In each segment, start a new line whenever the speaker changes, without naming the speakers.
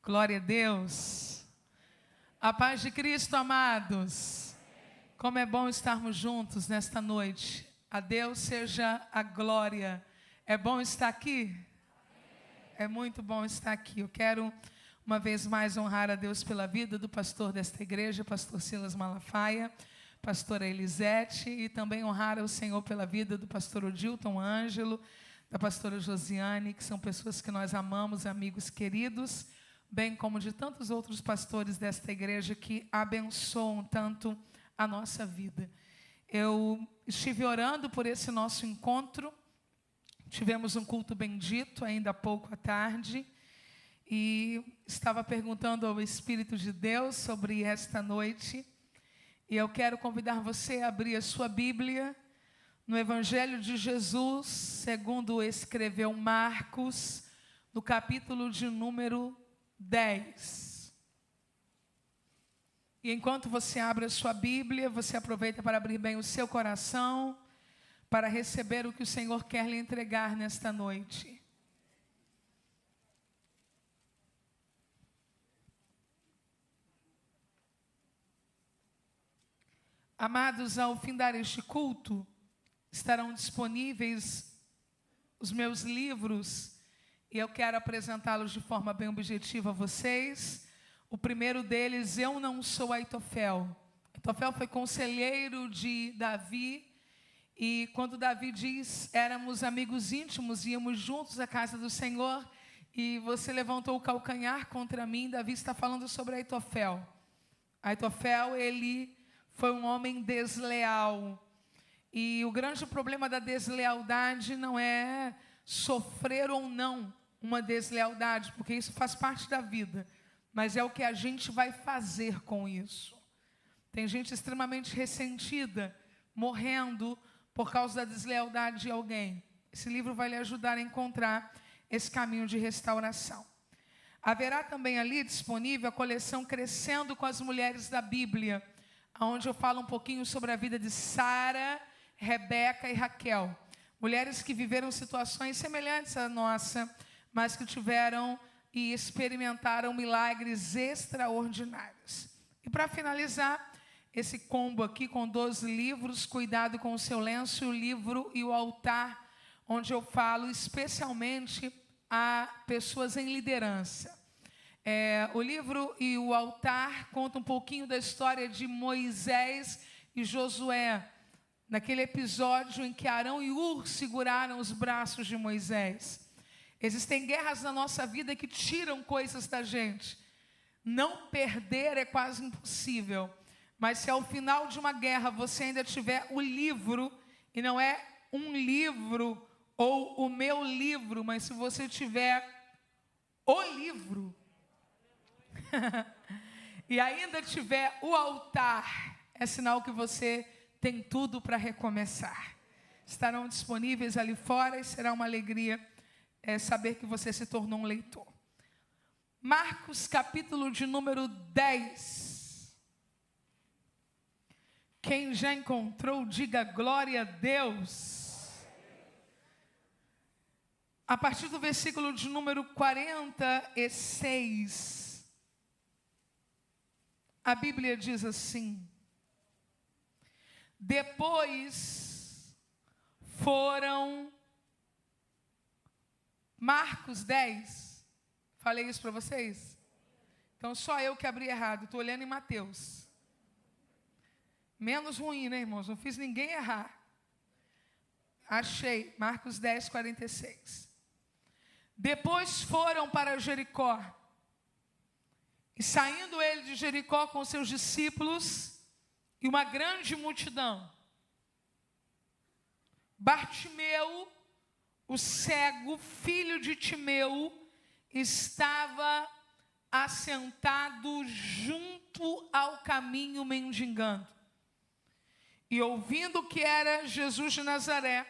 Glória a Deus. A paz de Cristo, amados. Como é bom estarmos juntos nesta noite. A Deus seja a glória. É bom estar aqui? É muito bom estar aqui. Eu quero uma vez mais honrar a Deus pela vida do pastor desta igreja, pastor Silas Malafaia, pastora Elisete, e também honrar ao Senhor pela vida do pastor Odilton Ângelo, da pastora Josiane, que são pessoas que nós amamos, amigos queridos, bem como de tantos outros pastores desta igreja que abençoam tanto a nossa vida. Eu estive orando por esse nosso encontro, tivemos um culto bendito ainda há pouco à tarde, e estava perguntando ao Espírito de Deus sobre esta noite, e eu quero convidar você a abrir a sua Bíblia no Evangelho de Jesus, segundo escreveu Marcos, no capítulo de número 10. E enquanto você abre a sua Bíblia, você aproveita para abrir bem o seu coração, para receber o que o Senhor quer lhe entregar nesta noite. Amados, ao findar este culto, estarão disponíveis os meus livros, e eu quero apresentá-los de forma bem objetiva a vocês. O primeiro deles, Eu Não Sou Aitofel. Aitofel foi conselheiro de Davi, e quando Davi diz, éramos amigos íntimos, íamos juntos à casa do Senhor, e você levantou o calcanhar contra mim. Davi está falando sobre Aitofel. Aitofel, ele foi um homem desleal. E o grande problema da deslealdade não é sofrer ou não uma deslealdade, porque isso faz parte da vida, mas é o que a gente vai fazer com isso. Tem gente extremamente ressentida, morrendo por causa da deslealdade de alguém. Esse livro vai lhe ajudar a encontrar esse caminho de restauração. Haverá também ali disponível a coleção Crescendo com as Mulheres da Bíblia, onde eu falo um pouquinho sobre a vida de Sara, Rebeca e Raquel. Mulheres que viveram situações semelhantes à nossa, mas que tiveram e experimentaram milagres extraordinários. E para finalizar, esse combo aqui com 12 livros, Cuidado com o Seu Lenço, o livro e o altar, onde eu falo especialmente a pessoas em liderança. O livro e o altar contam um pouquinho da história de Moisés e Josué, naquele episódio em que Arão e Hur seguraram os braços de Moisés. Existem guerras na nossa vida que tiram coisas da gente. Não perder é quase impossível. Mas se ao final de uma guerra você ainda tiver o livro, e não é um livro ou o meu livro, mas se você tiver o livro, e ainda tiver o altar, é sinal que você tem tudo para recomeçar. Estarão disponíveis ali fora e será uma alegria saber que você se tornou um leitor. Marcos, capítulo de número 10. Quem já encontrou, diga glória a Deus. A partir do versículo de número 46, a Bíblia diz assim: depois foram... Marcos 10, falei isso para vocês? Então só eu que abri errado, estou olhando em Mateus. Menos ruim, né, irmãos? Não fiz ninguém errar. Achei, Marcos 10, 46. Depois foram para Jericó, e saindo ele de Jericó com seus discípulos e uma grande multidão, Bartimeu, o cego, filho de Timeu, estava assentado junto ao caminho mendigando. E ouvindo que era Jesus de Nazaré,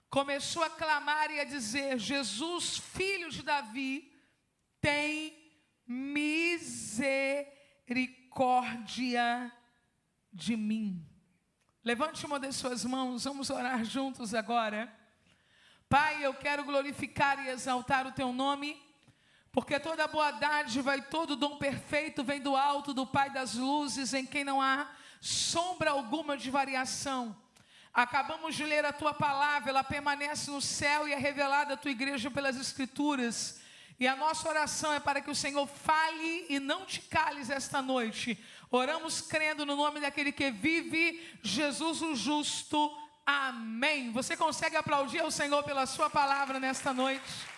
começou a clamar e a dizer: Jesus, filho de Davi, tem misericórdia de mim. Levante uma das suas mãos, vamos orar juntos agora. Pai, eu quero glorificar e exaltar o Teu nome, Porque toda boa dádiva e todo dom perfeito vem do alto, do Pai das luzes, em quem não há sombra alguma de variação. Acabamos de ler a tua palavra, ela permanece no céu e é revelada à tua igreja pelas Escrituras. E a nossa oração é para que o Senhor fale e não te cales esta noite. Oramos crendo no nome daquele que vive, Jesus o justo. Amém. Você consegue aplaudir ao Senhor pela sua palavra nesta noite?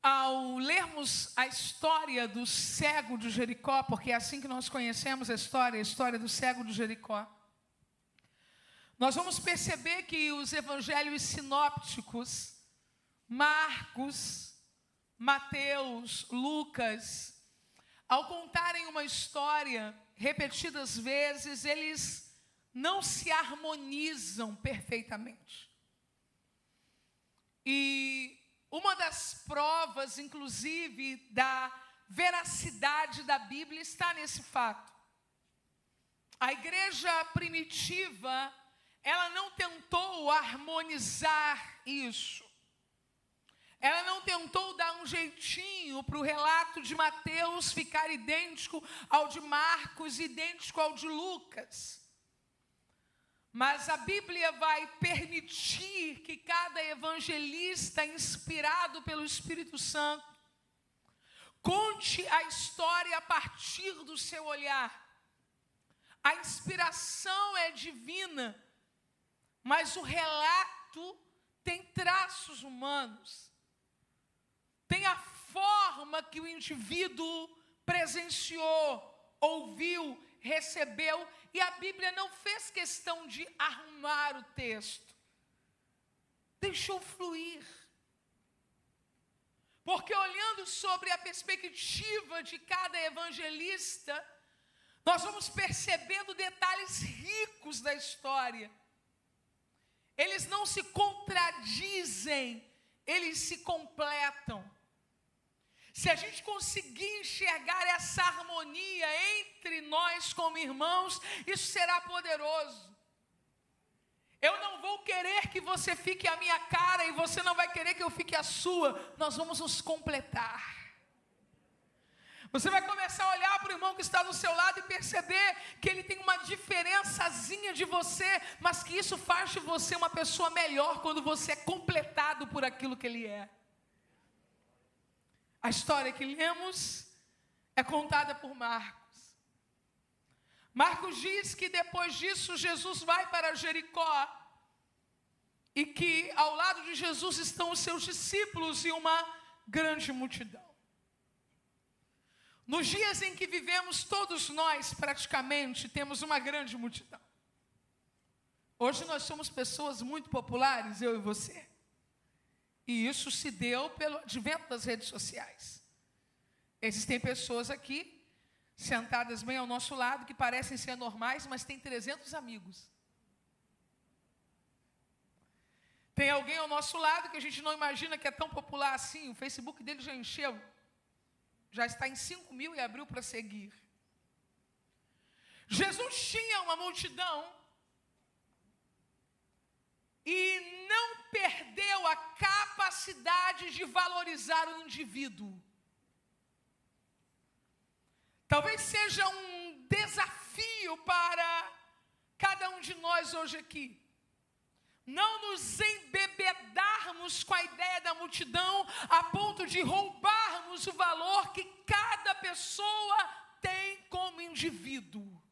Ao lermos a história do cego de Jericó, porque é assim que nós conhecemos a história do cego de Jericó, nós vamos perceber que os evangelhos sinópticos, Marcos, Mateus, Lucas, ao contarem uma história repetidas vezes, eles não se harmonizam perfeitamente. E uma das provas, inclusive, da veracidade da Bíblia está nesse fato. A igreja primitiva, ela não tentou harmonizar isso. Ela não tentou dar um jeitinho para o relato de Mateus ficar idêntico ao de Marcos, idêntico ao de Lucas. Mas a Bíblia vai permitir que cada evangelista, inspirado pelo Espírito Santo, conte a história a partir do seu olhar. A inspiração é divina, mas o relato tem traços humanos. Tem a forma que o indivíduo presenciou, ouviu, recebeu, e a Bíblia não fez questão de arrumar o texto. Deixou fluir. Porque olhando sobre a perspectiva de cada evangelista, nós vamos percebendo detalhes ricos da história. Eles não se contradizem, eles se completam. Se a gente conseguir enxergar essa harmonia entre nós como irmãos, isso será poderoso. Eu não vou querer que você fique a minha cara e você não vai querer que eu fique a sua. Nós vamos nos completar. Você vai começar a olhar para o irmão que está do seu lado e perceber que ele tem uma diferençazinha de você, mas que isso faz de você uma pessoa melhor quando você é completado por aquilo que ele é. A história que lemos é contada por Marcos. Marcos diz que depois disso Jesus vai para Jericó e que ao lado de Jesus estão os seus discípulos e uma grande multidão. Nos dias em que vivemos, todos nós praticamente temos uma grande multidão. Hoje nós somos pessoas muito populares, eu e você. E isso se deu pelo advento das redes sociais. Existem pessoas aqui, sentadas bem ao nosso lado, que parecem ser normais, mas têm 300 amigos. Tem alguém ao nosso lado que a gente não imagina que é tão popular assim, o Facebook dele já encheu. Já está em 5.000 e abriu para seguir. Jesus tinha uma multidão e não perdeu a capacidade de valorizar o indivíduo. Talvez seja um desafio para cada um de nós hoje aqui. Não nos embebedarmos com a ideia da multidão a ponto de roubarmos o valor que cada pessoa tem como indivíduo.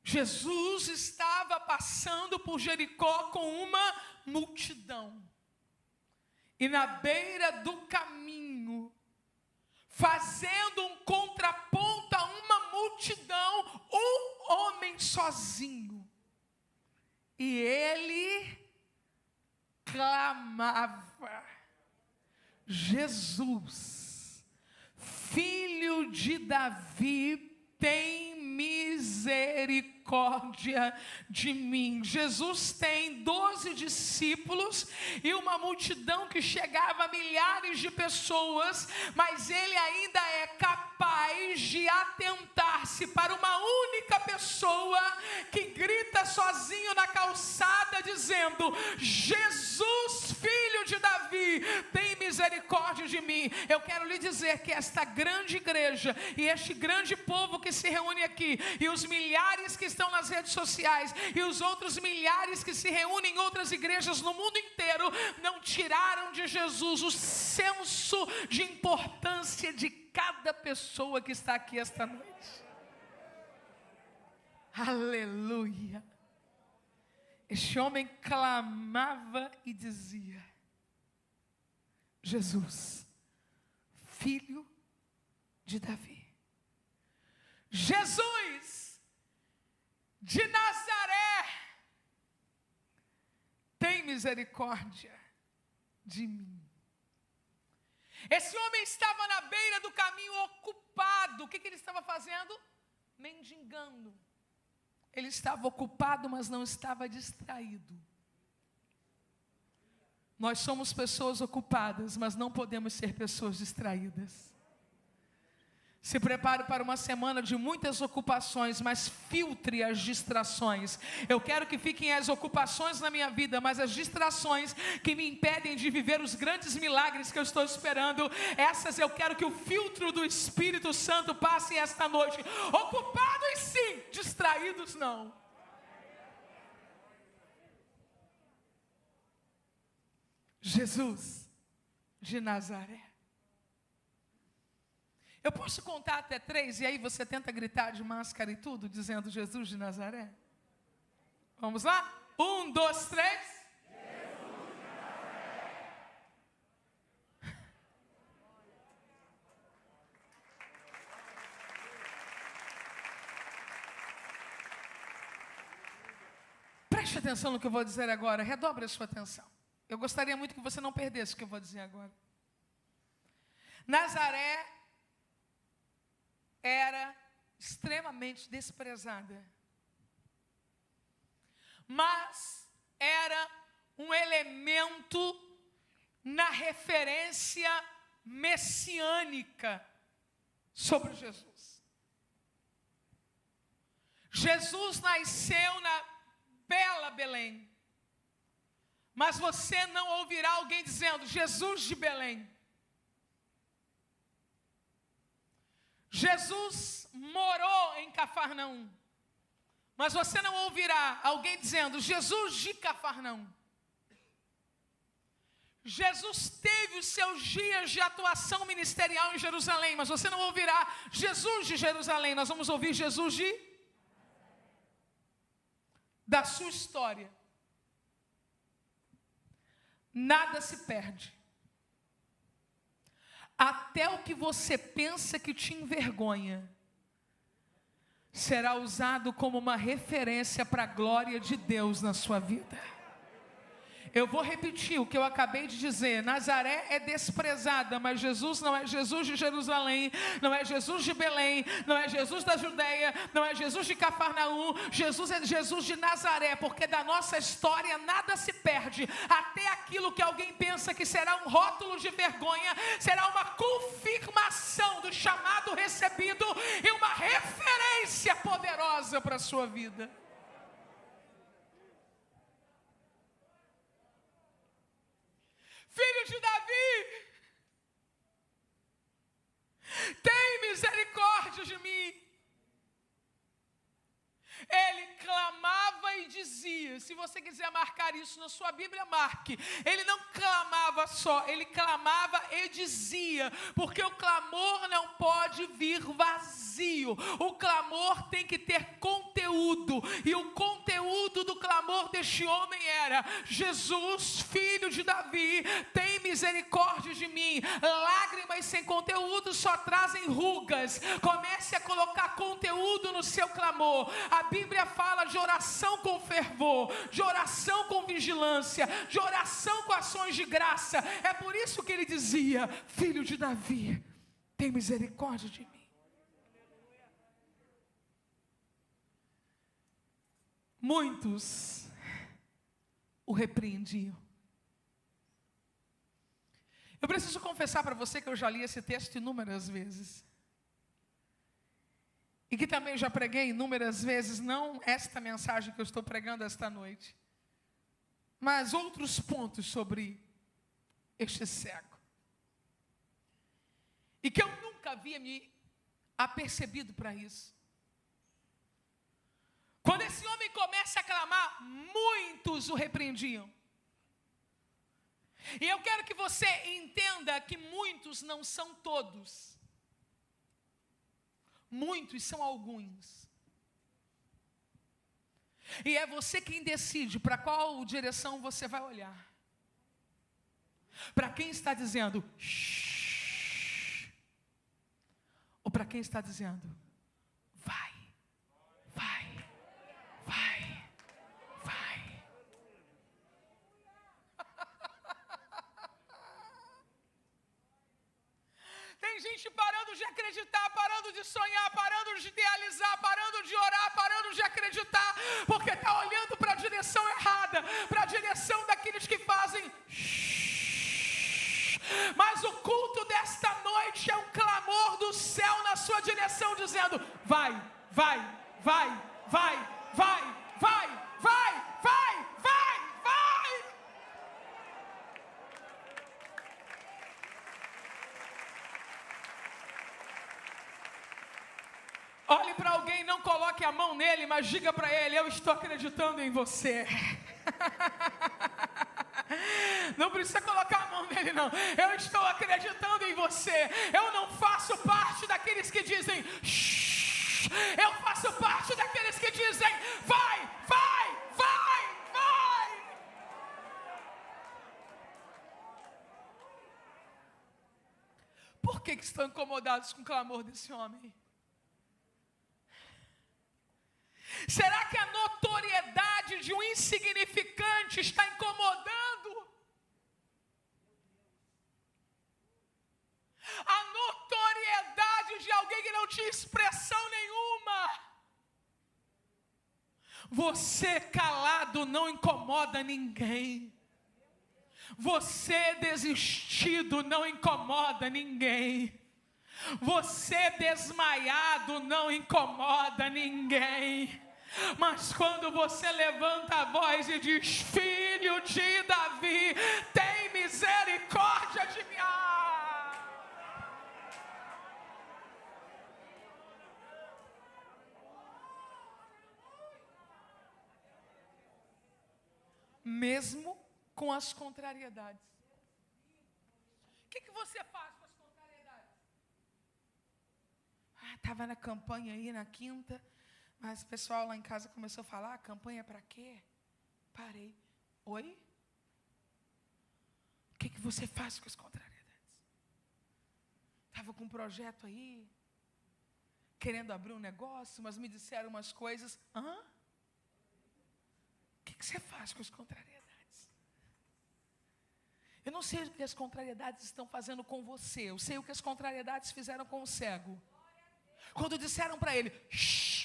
Jesus estava passando por Jericó com uma multidão. E na beira do caminho, fazendo um contraponto a uma multidão, um homem sozinho. E ele clamava: Jesus, filho de Davi, tem misericórdia de mim. Jesus tem 12 discípulos e uma multidão que chegava a milhares de pessoas, mas ele ainda é capaz de atentar olhasse para uma única pessoa que grita sozinho na calçada dizendo: Jesus, filho de Davi, tem misericórdia de mim. Eu quero lhe dizer que esta grande igreja e este grande povo que se reúne aqui, e os milhares que estão nas redes sociais, e os outros milhares que se reúnem em outras igrejas no mundo inteiro, não tiraram de Jesus o senso de importância de cada pessoa que está aqui esta noite. Aleluia. Este homem clamava e dizia: Jesus, filho de Davi. Jesus de Nazaré, tem misericórdia de mim. Esse homem estava na beira do caminho ocupado. O que ele estava fazendo? Mendigando. Ele estava ocupado, mas não estava distraído. Nós somos pessoas ocupadas, mas não podemos ser pessoas distraídas. Se prepare para uma semana de muitas ocupações, mas filtre as distrações. Eu quero que fiquem as ocupações na minha vida, mas as distrações que me impedem de viver os grandes milagres que eu estou esperando, essas eu quero que o filtro do Espírito Santo passe esta noite. Ocupados sim, distraídos não. Jesus de Nazaré. Eu posso contar até 3 e aí você tenta gritar de máscara e tudo, dizendo Jesus de Nazaré? Vamos lá? 1, 2, 3.
Jesus de Nazaré.
Preste atenção no que eu vou dizer agora, redobre a sua atenção. Eu gostaria muito que você não perdesse o que eu vou dizer agora. Nazaré era extremamente desprezada, mas era um elemento na referência messiânica sobre Jesus. Jesus nasceu na bela Belém, mas você não ouvirá alguém dizendo Jesus de Belém. Jesus morou em Cafarnaum, mas você não ouvirá alguém dizendo Jesus de Cafarnaum. Jesus teve os seus dias de atuação ministerial em Jerusalém, mas você não ouvirá Jesus de Jerusalém. Nós vamos ouvir Jesus da sua história. Nada se perde. Até o que você pensa que te envergonha será usado como uma referência para a glória de Deus na sua vida. Eu vou repetir o que eu acabei de dizer. Nazaré é desprezada, mas Jesus não é Jesus de Jerusalém, não é Jesus de Belém, não é Jesus da Judeia, não é Jesus de Cafarnaum. Jesus é Jesus de Nazaré, porque da nossa história nada se perde. Até aquilo que alguém pensa que será um rótulo de vergonha, será uma confirmação do chamado recebido e uma referência poderosa para a sua vida. Filho de Davi, tem misericórdia de mim. Ele clamava e dizia, se você quiser marcar isso na sua Bíblia, marque. Ele não clamava só, ele clamava e dizia, porque o clamor não pode vir vazio. O clamor tem que ter conteúdo, e o conteúdo do clamor deste homem era: Jesus, filho de Davi, tem misericórdia de mim. Lágrimas sem conteúdo só trazem rugas. Comece a colocar conteúdo no seu clamor. A Bíblia fala de oração com fervor, de oração com vigilância, de oração com ações de graça. É por isso que ele dizia: filho de Davi, tem misericórdia de mim. Muitos o repreendiam. Eu preciso confessar para você que eu já li esse texto inúmeras vezes. e que também já preguei inúmeras vezes, não esta mensagem que eu estou pregando esta noite, mas outros pontos sobre este cego. E que eu nunca havia me apercebido para isso. Quando esse homem começa a clamar, muitos o repreendiam. E eu quero que você entenda que muitos não são todos. Muitos são alguns. E é você quem decide para qual direção você vai olhar. Para quem está dizendo, shh, ou para quem está dizendo, vai, vai, vai, vai. Tem gente parando de acreditar, parando de sonhar, parando de idealizar, parando de orar, parando de acreditar, porque está olhando para a direção errada, para a direção daqueles que fazem shhh. Mas o culto desta noite é um clamor do céu na sua direção, dizendo, vai, vai, vai, vai, vai, vai, vai, vai, vai, vai. Olhe para alguém, não coloque a mão nele, mas diga para ele, eu estou acreditando em você. Não precisa colocar a mão nele, não. Eu estou acreditando em você. Eu não faço parte daqueles que dizem shh. Eu faço parte daqueles que dizem vai, vai, vai, vai. Por que estão incomodados com o clamor desse homem? Será que a notoriedade de um insignificante está incomodando? A notoriedade de alguém que não tinha expressão nenhuma. Você calado não incomoda ninguém. Você desistido não incomoda ninguém. Você desmaiado não incomoda ninguém. Mas quando você levanta a voz e diz, filho de Davi, tem misericórdia de mim. Mesmo com as contrariedades. O que você faz com as contrariedades? Estava na campanha aí na quinta, mas o pessoal lá em casa começou a falar, campanha para quê? Parei. Oi? O que você faz com as contrariedades? Estava com um projeto aí, querendo abrir um negócio, mas me disseram umas coisas. Hã? O que você faz com as contrariedades? Eu não sei o que as contrariedades estão fazendo com você. Eu sei o que as contrariedades fizeram com o cego. Quando disseram para ele, shh.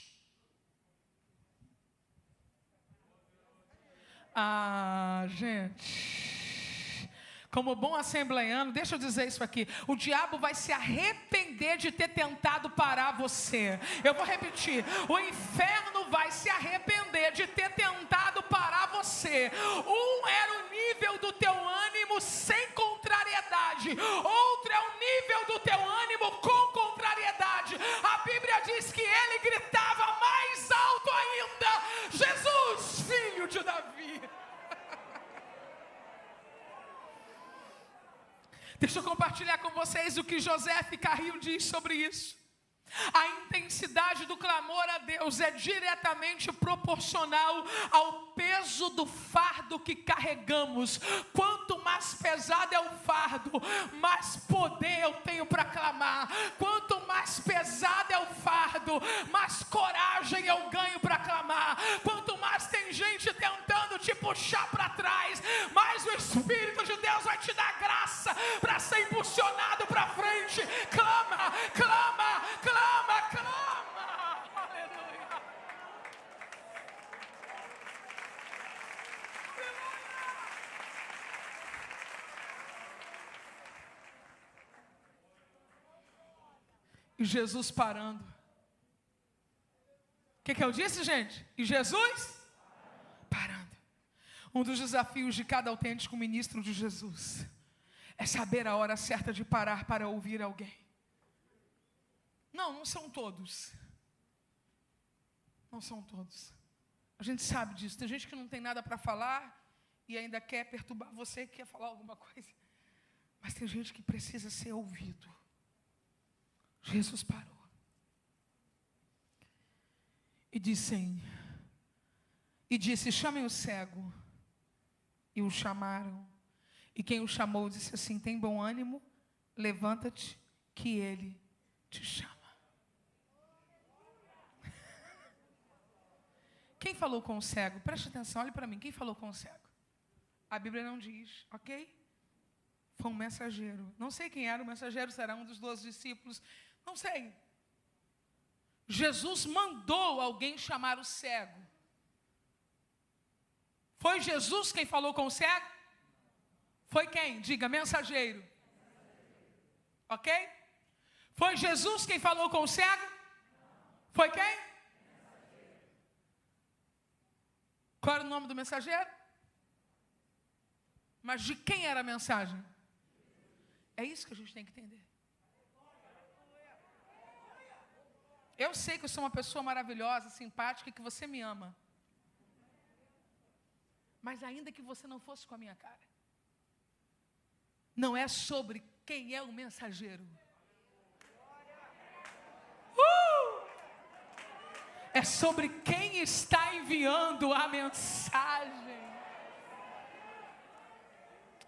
Gente, como bom assembleiano, deixa eu dizer isso aqui, o diabo vai se arrepender de ter tentado parar você. Eu vou repetir, o inferno vai se arrepender de ter tentado parar você. Um era o nível do teu ânimo sem contrariedade, outro é o nível do teu ânimo com contrariedade. A Bíblia diz que ele gritava mais alto ainda, Jesus, filho de Davi. Deixa eu compartilhar com vocês o que José Carril diz sobre isso. A intensidade do clamor a Deus é diretamente proporcional ao peso do fardo que carregamos. Quanto mais pesado é o fardo, mais poder eu tenho para clamar. Quanto mais pesado é o fardo, mais coragem eu ganho para clamar. Quanto mais tem gente tentando te puxar para trás, mais o Espírito de Deus vai te dar graça para ser impulsionado para frente. Clama, clama, clama. Clama, aleluia. E Jesus parando, O que eu disse, gente? E Jesus? Parando. Um dos desafios de cada autêntico ministro de Jesus é saber a hora certa de parar para ouvir alguém. Não são todos. Não são todos. A gente sabe disso. Tem gente que não tem nada para falar e ainda quer perturbar você, quer falar alguma coisa. Mas tem gente que precisa ser ouvido. Jesus parou. E disse, chamem o cego. E o chamaram. E quem o chamou disse assim, tem bom ânimo, levanta-te, que ele te chama. Quem falou com o cego? Preste atenção, olhe para mim. Quem falou com o cego? A Bíblia não diz, ok? Foi um mensageiro. Não sei quem era o mensageiro, será um dos 12 discípulos. Não sei. Jesus mandou alguém chamar o cego. Foi Jesus quem falou com o cego? Foi quem? Diga, mensageiro. Ok? Foi Jesus quem falou com o cego? Foi quem? Qual era o nome do mensageiro? Mas de quem era a mensagem? É isso que a gente tem que entender. Eu sei que eu sou uma pessoa maravilhosa, simpática e que você me ama. Mas ainda que você não fosse com a minha cara. Não é sobre quem é o mensageiro. É sobre quem está enviando a mensagem.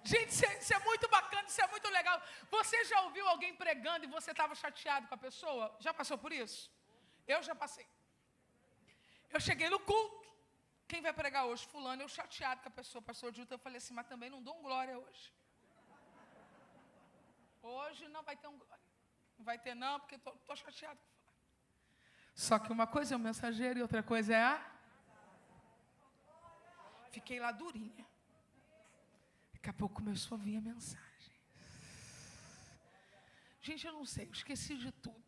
Gente, isso é muito bacana, isso é muito legal. Você já ouviu alguém pregando e você estava chateado com a pessoa? Já passou por isso? Eu já passei. Eu cheguei no culto. Quem vai pregar hoje? Fulano. Eu chateado com a pessoa, pastor Dilton. Eu falei assim, mas também não dou um glória hoje. Hoje não vai ter um glória. Não vai ter não, porque estou chateado com fulano. Só que uma coisa é o mensageiro e outra coisa é a... Fiquei lá durinha. Daqui a pouco começou a vir a mensagem. Gente, eu não sei, eu esqueci de tudo.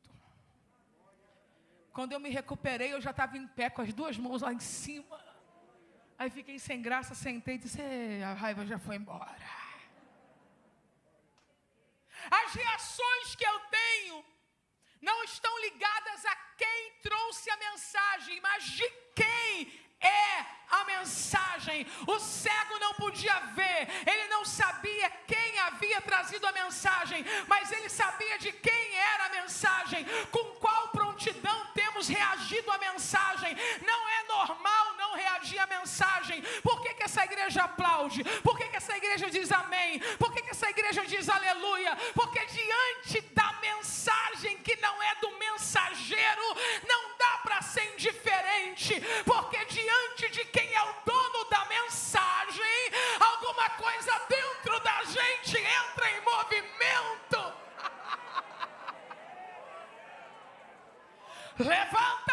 Quando eu me recuperei, eu já estava em pé com as duas mãos lá em cima. Aí fiquei sem graça, sentei e disse, a raiva já foi embora. As reações que eu tenho não estão ligadas a quem trouxe a mensagem, mas de quem é a mensagem. O cego não podia ver, ele não sabia quem havia trazido a mensagem, mas ele sabia de quem era a mensagem, com qual prontidão temos reagido à mensagem. Não é normal não reagir à mensagem. Por que essa igreja aplaude? Por que essa igreja diz amém? Por que essa igreja diz aleluia? Porque diante da mensagem que não é do mensageiro, não dá para ser indiferente, porque diante de quem é o dono da mensagem, alguma coisa dentro da gente entra em movimento. Levanta,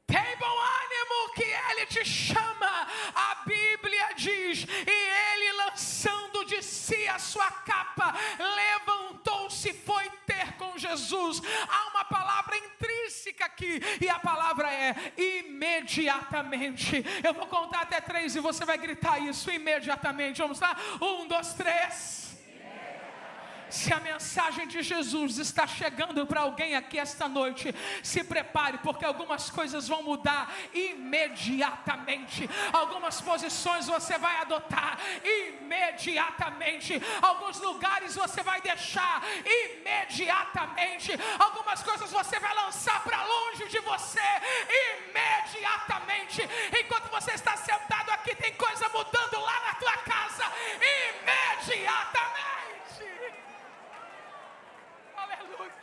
tem bom ânimo que ele te chama. A Bíblia diz, e ele lançando de si a sua capa, levantou-se e foi ter com Jesus. Há uma palavra intrínseca aqui, e a palavra é imediatamente. Eu vou contar até 3 e você vai gritar isso imediatamente. Vamos lá? 1, 2, 3. Se a mensagem de Jesus está chegando para alguém aqui esta noite, se prepare, porque algumas coisas vão mudar imediatamente. Algumas posições você vai adotar imediatamente. Alguns lugares você vai deixar imediatamente. Algumas coisas você vai lançar para longe de você imediatamente. Enquanto você está sentado aqui, tem coisa mudando lá na tua casa imediatamente. Aleluia.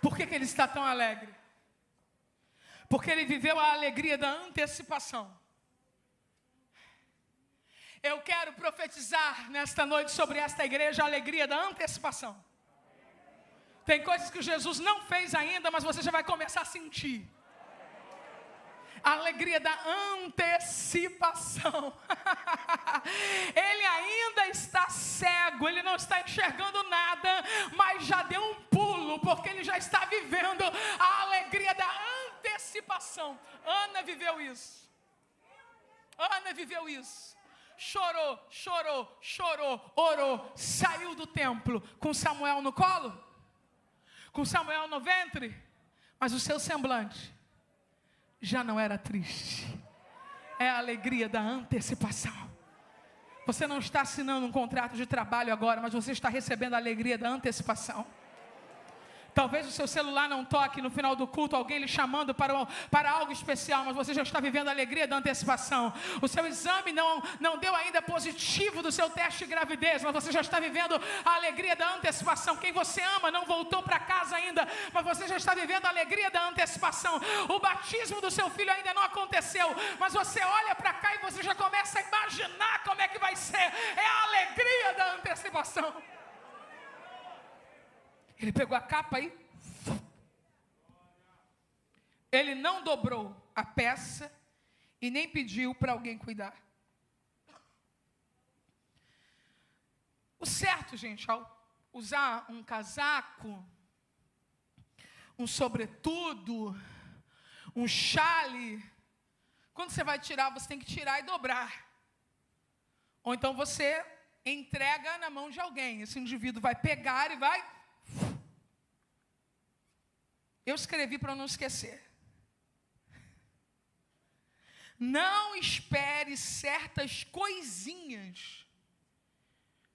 Por que ele está tão alegre? Porque ele viveu a alegria da antecipação. Eu quero profetizar nesta noite sobre esta igreja a alegria da antecipação. Tem coisas que Jesus não fez ainda, mas você já vai começar a sentir. A alegria da antecipação. Ele ainda está cego, cego, ele não está enxergando nada, mas já deu um pulo, porque ele já está vivendo a alegria da antecipação. Ana viveu isso. Ana viveu isso. Chorou, chorou, chorou, orou, saiu do templo com Samuel no colo, com Samuel no ventre, mas o seu semblante já não era triste. É a alegria da antecipação. Você não está assinando um contrato de trabalho agora, mas você está recebendo a alegria da antecipação. Talvez o seu celular não toque no final do culto, alguém lhe chamando para algo especial, mas você já está vivendo a alegria da antecipação. O seu exame não deu ainda positivo do seu teste de gravidez, mas você já está vivendo a alegria da antecipação. Quem você ama não voltou para casa ainda, mas você já está vivendo a alegria da antecipação. O batismo do seu filho ainda não aconteceu, mas você olha para cá e você já começa a imaginar como é que vai ser. É a alegria da antecipação. Ele pegou a capa e ele não dobrou a peça e nem pediu para alguém cuidar. O certo, gente, ao usar um casaco, um sobretudo, um chale, quando você vai tirar, você tem que tirar e dobrar. Ou então você entrega na mão de alguém. Esse indivíduo vai pegar e vai... Eu escrevi para não esquecer. Não espere certas coisinhas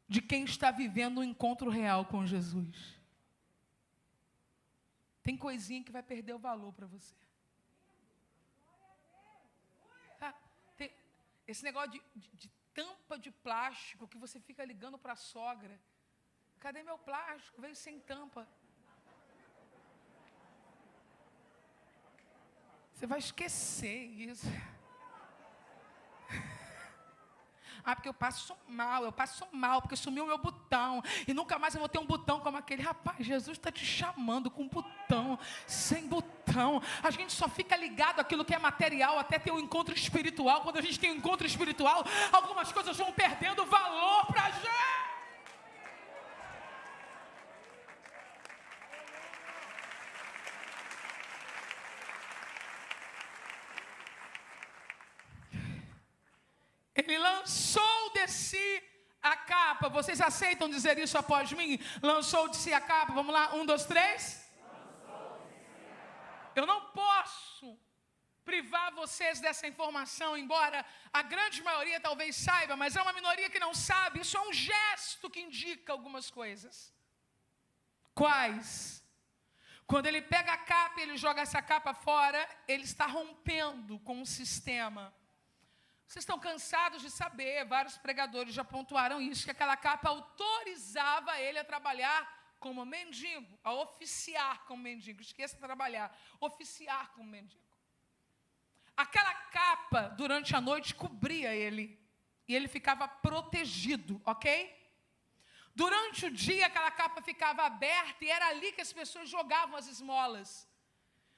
de quem está vivendo um encontro real com Jesus. Tem coisinha que vai perder o valor para você. Esse negócio de tampa de plástico que você fica ligando para a sogra. Cadê meu plástico? Veio sem tampa. Você vai esquecer isso. Porque eu passo mal, porque sumiu o meu botão, e nunca mais eu vou ter um botão como aquele. Rapaz, Jesus está te chamando com botão, sem botão. A gente só fica ligado àquilo que é material até ter um encontro espiritual. Quando a gente tem um encontro espiritual, algumas coisas vão perdendo valor para a gente. Ele lançou de si a capa. Vocês aceitam dizer isso após mim? Lançou de si a capa. Vamos lá, 1, 2, 3. Eu não posso privar vocês dessa informação, embora a grande maioria talvez saiba, mas é uma minoria que não sabe. Isso é um gesto que indica algumas coisas. Quais? Quando ele pega a capa e ele joga essa capa fora, ele está rompendo com o sistema. Vocês estão cansados de saber, vários pregadores já pontuaram isso, que aquela capa autorizava ele a trabalhar como mendigo, a oficiar como mendigo. Esqueça de trabalhar, oficiar como mendigo. Aquela capa, durante a noite, cobria ele, e ele ficava protegido, ok? Durante o dia, aquela capa ficava aberta, e era ali que as pessoas jogavam as esmolas.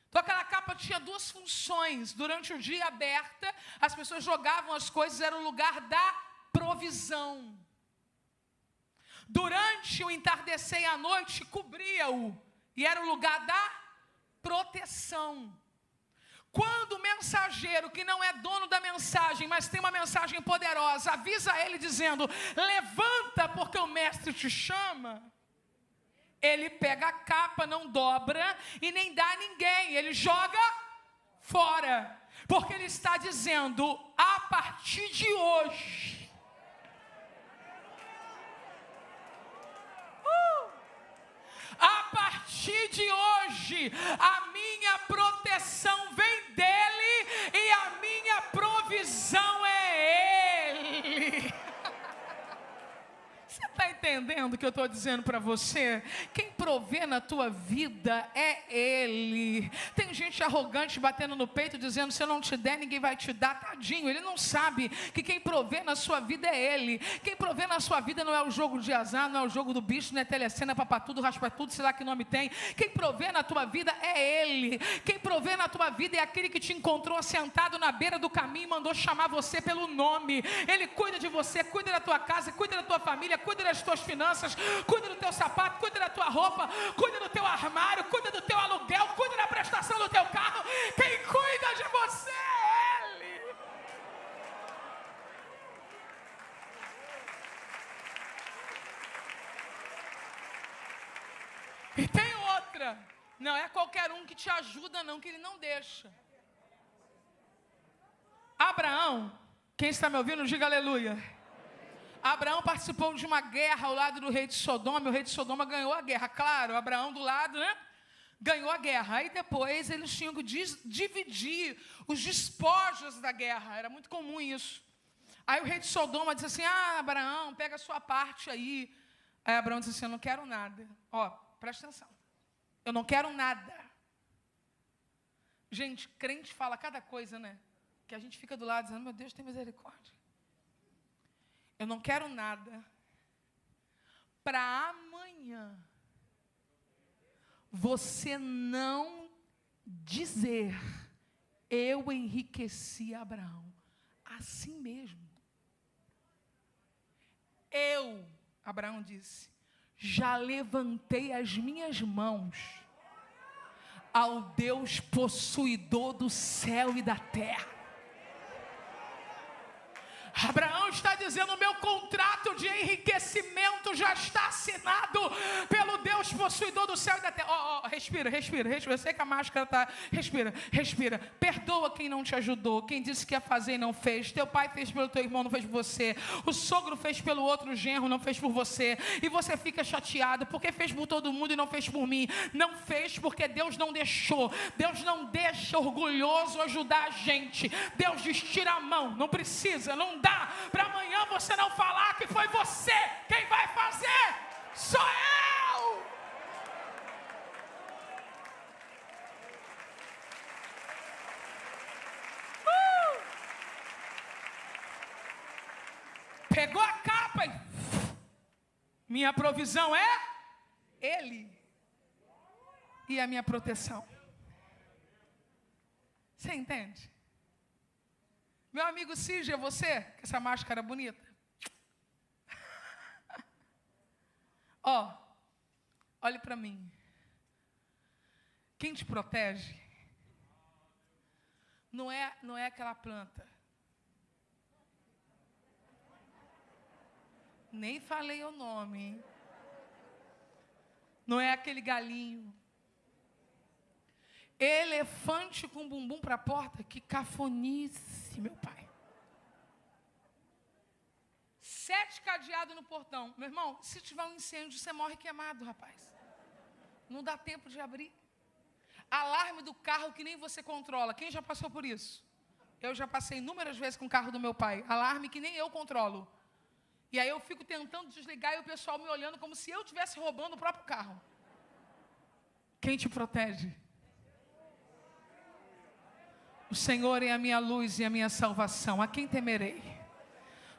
Então aquela capa tinha duas funções. Durante o dia aberta, as pessoas jogavam as coisas, era o lugar da provisão. Durante o entardecer e a noite, cobria-o, e era o lugar da proteção. Quando o mensageiro, que não é dono da mensagem, mas tem uma mensagem poderosa, avisa ele dizendo: levanta porque o mestre te chama, ele pega a capa, não dobra e nem dá a ninguém, ele joga fora, porque ele está dizendo: a partir de hoje, a partir de hoje, a minha proteção vem dele e a minha provisão é ele. Você está entendendo o que eu estou dizendo para você? Quem provê na tua vida é Ele. Tem gente arrogante batendo no peito dizendo: se eu não te der, ninguém vai te dar. Tadinho, ele não sabe que quem provê na sua vida é Ele. Quem provê na sua vida não é o jogo de azar, não é o jogo do bicho, não é telecena, papatudo, raspa tudo, sei lá que nome tem. Quem provê na tua vida é Ele. Quem provê na tua vida é aquele que te encontrou sentado na beira do caminho e mandou chamar você pelo nome. Ele cuida de você, cuida da tua casa, cuida da tua família, cuida das tuas finanças, cuida do teu sapato, cuida da tua roupa, cuida do teu armário, cuida do teu aluguel, cuida da prestação do teu carro. Quem cuida de você é Ele. E tem outra, não é qualquer um que te ajuda não, que Ele não deixa. Abraão, quem está me ouvindo, diga aleluia. Abraão participou de uma guerra ao lado do rei de Sodoma, e o rei de Sodoma ganhou a guerra. Claro, Abraão do lado, né? Ganhou a guerra. Aí depois eles tinham que dividir os despojos da guerra. Era muito comum isso. Aí o rei de Sodoma disse assim: Abraão, pega a sua parte aí. Aí Abraão disse assim: eu não quero nada. Ó, presta atenção. Eu não quero nada. Gente, crente fala cada coisa, né? Que a gente fica do lado dizendo: meu Deus, tem misericórdia. Eu não quero nada para amanhã você não dizer: eu enriqueci Abraão. Assim mesmo. Eu, Abraão disse, já levantei as minhas mãos ao Deus possuidor do céu e da terra. Abraão está dizendo: o meu contrato de enriquecimento já está assinado pelo Deus possuidor do céu e da terra. Respira. Eu sei que a máscara está. Respira. Perdoa quem não te ajudou, quem disse que ia fazer e não fez. Teu pai fez pelo teu irmão, não fez por você. O sogro fez pelo outro genro, não fez por você. E você fica chateado porque fez por todo mundo e não fez por mim. Não fez porque Deus não deixou. Deus não deixa orgulhoso ajudar a gente. Deus diz: tira a mão, não precisa, não dá. Para amanhã você não falar que foi você quem vai fazer. Sou eu. Pegou a capa e minha provisão é Ele e a minha proteção. Você entende? Meu amigo Cígia, você, com essa máscara bonita. Olhe para mim. Quem te protege não é aquela planta. Nem falei o nome, hein? Não é aquele galinho. Elefante com bumbum para a porta, que cafonice, meu pai. 7 cadeados no portão. Meu irmão, se tiver um incêndio, você morre queimado, rapaz. Não dá tempo de abrir. Alarme do carro que nem você controla. Quem já passou por isso? Eu já passei inúmeras vezes com o carro do meu pai. Alarme que nem eu controlo. E aí eu fico tentando desligar e o pessoal me olhando como se eu estivesse roubando o próprio carro. Quem te protege? O Senhor é a minha luz e a minha salvação. A quem temerei?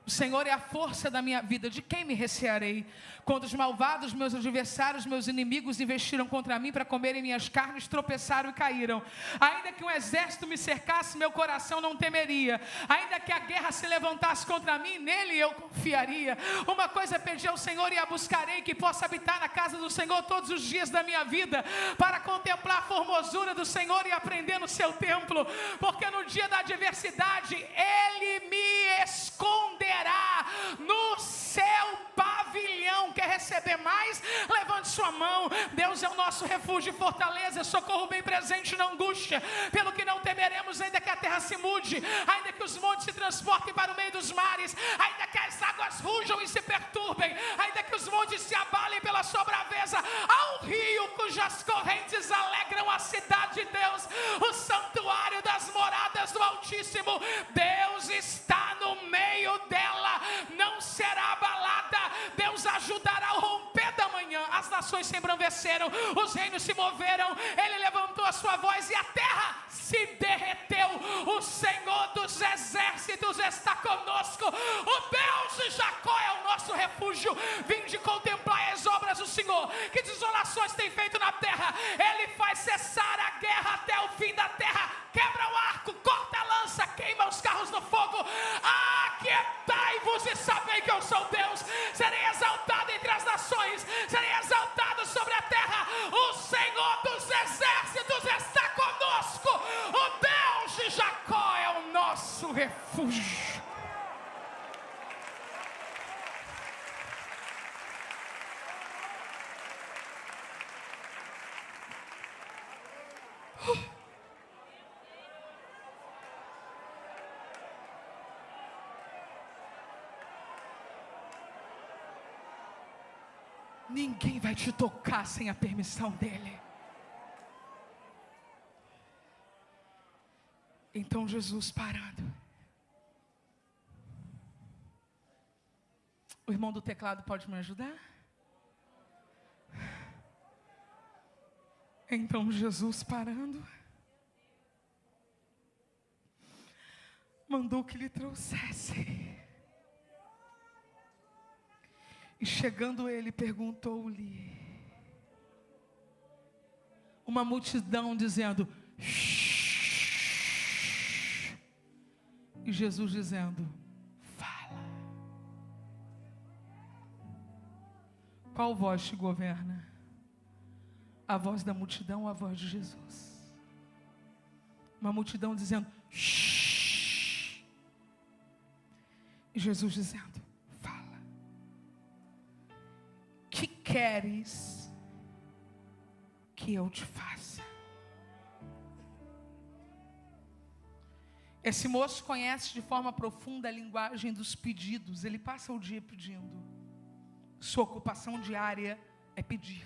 O Senhor é a força da minha vida. De quem me recearei? Quando os malvados, meus adversários, meus inimigos investiram contra mim para comerem minhas carnes, tropeçaram e caíram. Ainda que um exército me cercasse, meu coração não temeria. Ainda que a guerra se levantasse contra mim, nele eu confiaria. Uma coisa pedi ao Senhor e a buscarei, que possa habitar na casa do Senhor todos os dias da minha vida, para contemplar a formosura do Senhor e aprender no seu templo. Porque no dia da adversidade, Ele me esconderá no seu pavilhão. Quer receber mais? Levante sua mão. Deus é o nosso refúgio e fortaleza, socorro bem presente na angústia. Pelo que não temeremos, ainda que a terra se mude, ainda que os montes se transportem para o meio dos mares, ainda que as águas rujam e se perturbem, ainda que os montes se abalem pela sua braveza, há um rio cujas correntes alegram a cidade de Deus, o santuário das moradas do Altíssimo. Deus está no meio dela, não será abalada. Deus ajudará ao romper da manhã. As nações se embranqueceram, os reinos se moveram. Ele levantou a sua voz e a terra se derreteu. O Senhor dos exércitos está conosco. O Deus de Jacó é o nosso refúgio. Vinde contemplar as obras do Senhor, que desolações tem feito na terra. Ele faz cessar a guerra até o fim da terra. Quebra o arco, corta a lança, queima os carros no fogo. Aquietai-vos e sabei que eu sou Deus. Serei exaltado entre as nações, serei exaltado sobre a terra. O Senhor dos exércitos está conosco. O Deus de Jacó é o nosso refúgio. Ninguém vai te tocar sem a permissão dele. Então Jesus parando. O irmão do teclado pode me ajudar? Então Jesus parando, mandou que lhe trouxesse. E chegando ele, perguntou-lhe. Uma multidão dizendo, shh. E Jesus dizendo, fala. Qual voz te governa? A voz da multidão ou a voz de Jesus? Uma multidão dizendo, shh. E Jesus dizendo, que queres que eu te faça? Esse moço conhece de forma profunda a linguagem dos pedidos. Ele passa o dia pedindo. Sua ocupação diária é pedir.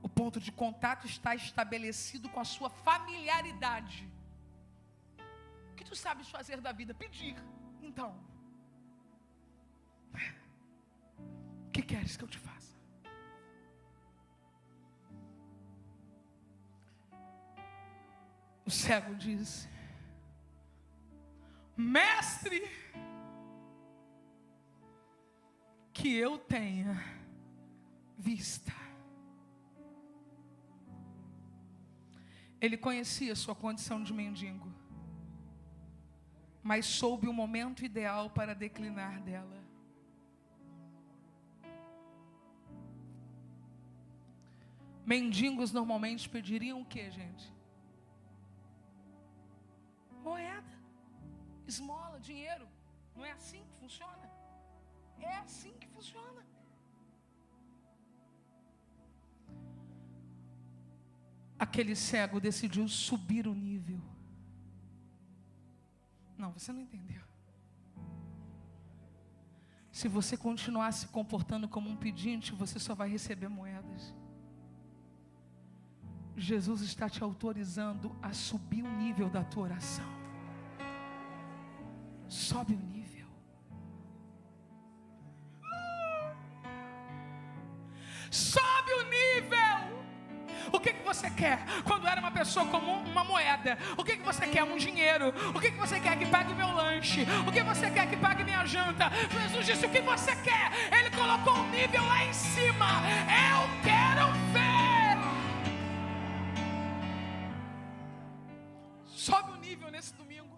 O ponto de contato está estabelecido com a sua familiaridade. O que tu sabes fazer da vida? Pedir. Então, o que queres que eu te faça? O cego disse, mestre, que eu tenha vista. Ele conhecia sua condição de mendigo, mas soube o momento ideal para declinar dela. Mendigos normalmente pediriam o que, gente? Moeda, esmola, dinheiro. Não é assim que funciona? É assim que funciona. Aquele cego decidiu subir o nível. Não, você não entendeu. Se você continuar se comportando como um pedinte, você só vai receber moedas. Jesus está te autorizando a subir o nível da tua oração. Sobe o nível. Sobe o nível. O que você quer? Quando era uma pessoa comum, uma moeda. O que você quer? Um dinheiro. O que você quer? Que pague meu lanche. O que você quer? Que pague minha janta. Jesus disse, o que você quer? Ele colocou um nível lá em cima. Eu quero ver. Sobe o nível nesse domingo.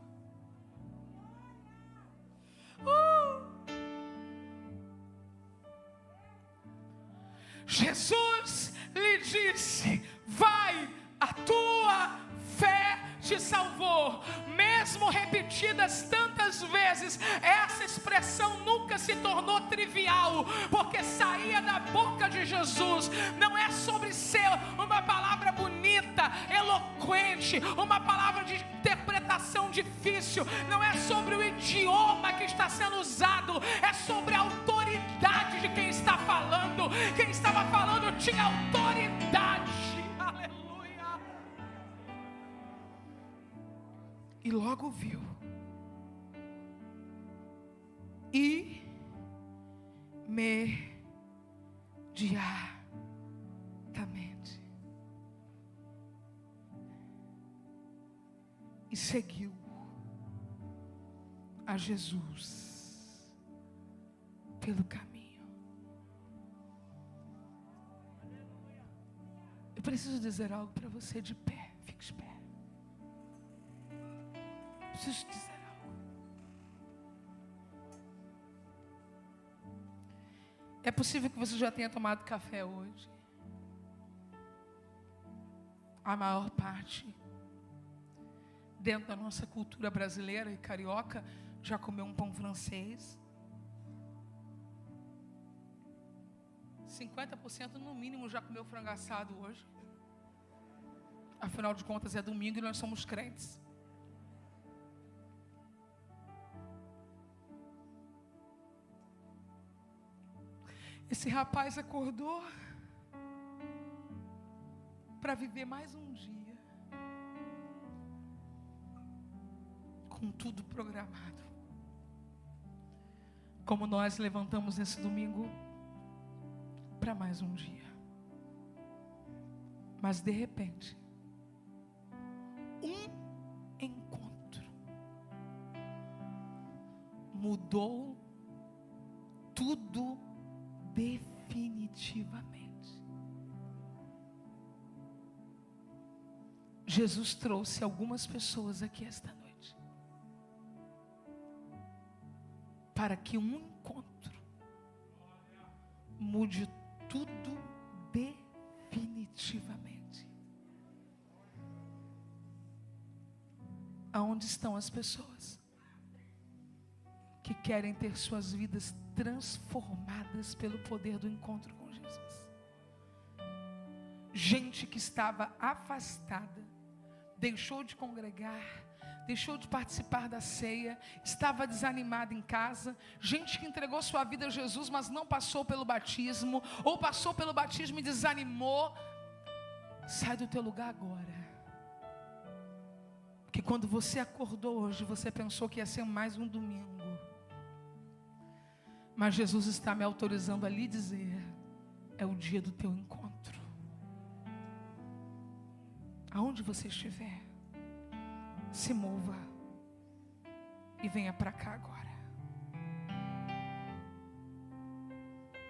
Jesus lhe disse, vai, a tua fé te salvou. Mesmo repetidas tantas vezes, essa expressão nunca se tornou trivial, porque saía da boca de Jesus. Não é sobre ser uma palavra bonita, eloquente, uma palavra de interpretação difícil. Não é sobre o idioma que está sendo usado, é sobre a autoridade de quem está falando. Quem estava falando tinha autoridade. Aleluia. E logo viu. Imediatamente. e seguiu a Jesus pelo caminho. Eu preciso dizer algo para você de pé. Fique de pé. Preciso dizer algo. É possível que você já tenha tomado café hoje. A maior parte, dentro da nossa cultura brasileira e carioca, já comeu um pão francês. 50% no mínimo já comeu frango assado hoje. Afinal de contas é domingo e nós somos crentes. Esse rapaz acordou para viver mais um dia, com tudo programado. Como nós levantamos esse domingo para mais um dia. Mas de repente, um encontro mudou tudo definitivamente. Jesus trouxe algumas pessoas aqui esta noite para que um encontro mude tudo definitivamente. Aonde estão as pessoas que querem ter suas vidas transformadas pelo poder do encontro com Jesus? Gente que estava afastada, deixou de congregar, deixou de participar da ceia, estava desanimada em casa, gente que entregou sua vida a Jesus, mas não passou pelo batismo, ou passou pelo batismo e desanimou. Sai do teu lugar agora. Porque quando você acordou hoje, você pensou que ia ser mais um domingo. Mas Jesus está me autorizando a lhe dizer, é o dia do teu encontro. Aonde você estiver, se mova e venha para cá agora.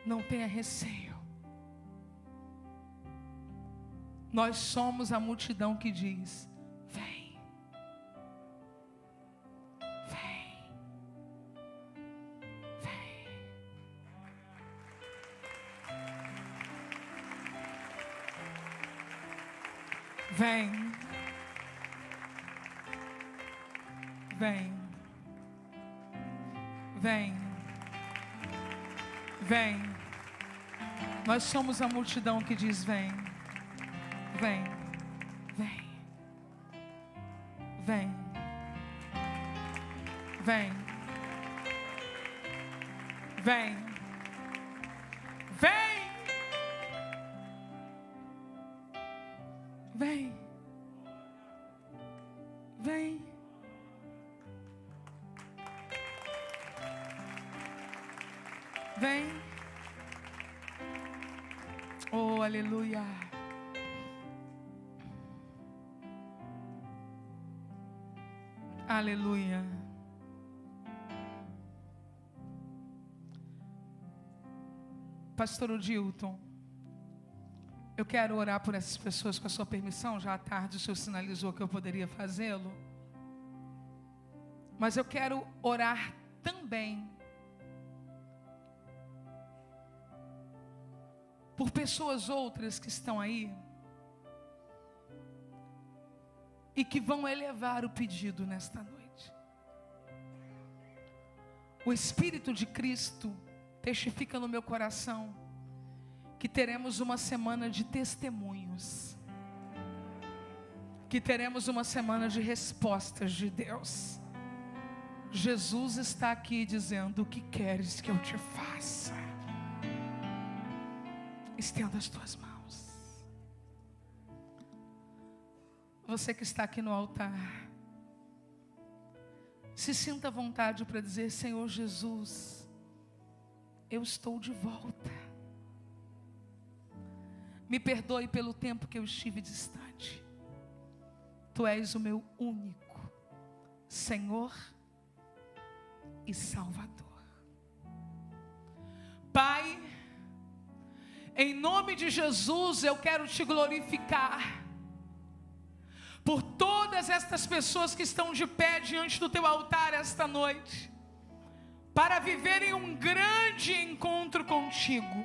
Não tenha receio. Nós somos a multidão que diz, vem, vem, vem. Vem, vem, vem, vem. Nós somos a multidão que diz vem, vem, vem, vem, vem, vem, vem. Vem, vem, vem, oh aleluia, aleluia. Pastor Odilton, eu quero orar por essas pessoas com a sua permissão. Já à tarde o senhor sinalizou que eu poderia fazê-lo. Mas eu quero orar também por pessoas outras que estão aí e que vão elevar o pedido nesta noite. O Espírito de Cristo testifica no meu coração que teremos uma semana de testemunhos, que teremos uma semana de respostas de Deus. Jesus está aqui dizendo, o que queres que eu te faça? Estenda as tuas mãos. Você que está aqui no altar, se sinta à vontade para dizer, Senhor Jesus, eu estou de volta. Me perdoe pelo tempo que eu estive distante. Tu és o meu único Senhor e Salvador. Pai, em nome de Jesus, eu quero te glorificar por todas estas pessoas que estão de pé diante do teu altar esta noite, para viverem um grande encontro contigo.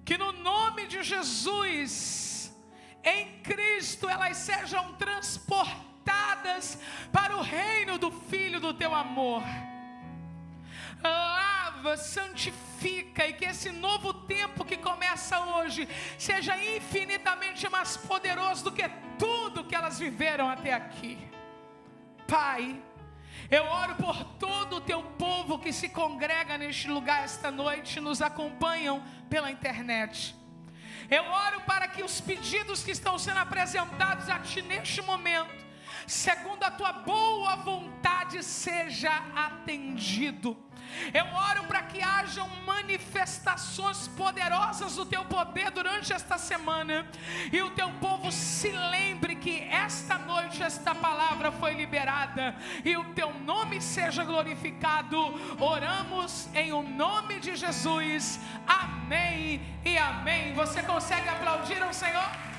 Que no nome de Jesus, em Cristo, elas sejam transportadas para o reino do Filho do teu amor. Lava, santifica, e que esse novo tempo que começa hoje seja infinitamente mais poderoso do que tudo que elas viveram até aqui. Pai, eu oro por todo o teu povo que se congrega neste lugar esta noite, nos acompanham pela internet. Eu oro para que os pedidos que estão sendo apresentados a ti neste momento, segundo a tua boa vontade, seja atendido. Eu oro para que hajam manifestações poderosas do teu poder durante esta semana, e o teu povo se lembre que esta noite esta palavra foi liberada, e o teu nome seja glorificado. Oramos em o nome de Jesus, amém e amém. Você consegue aplaudir ao Senhor?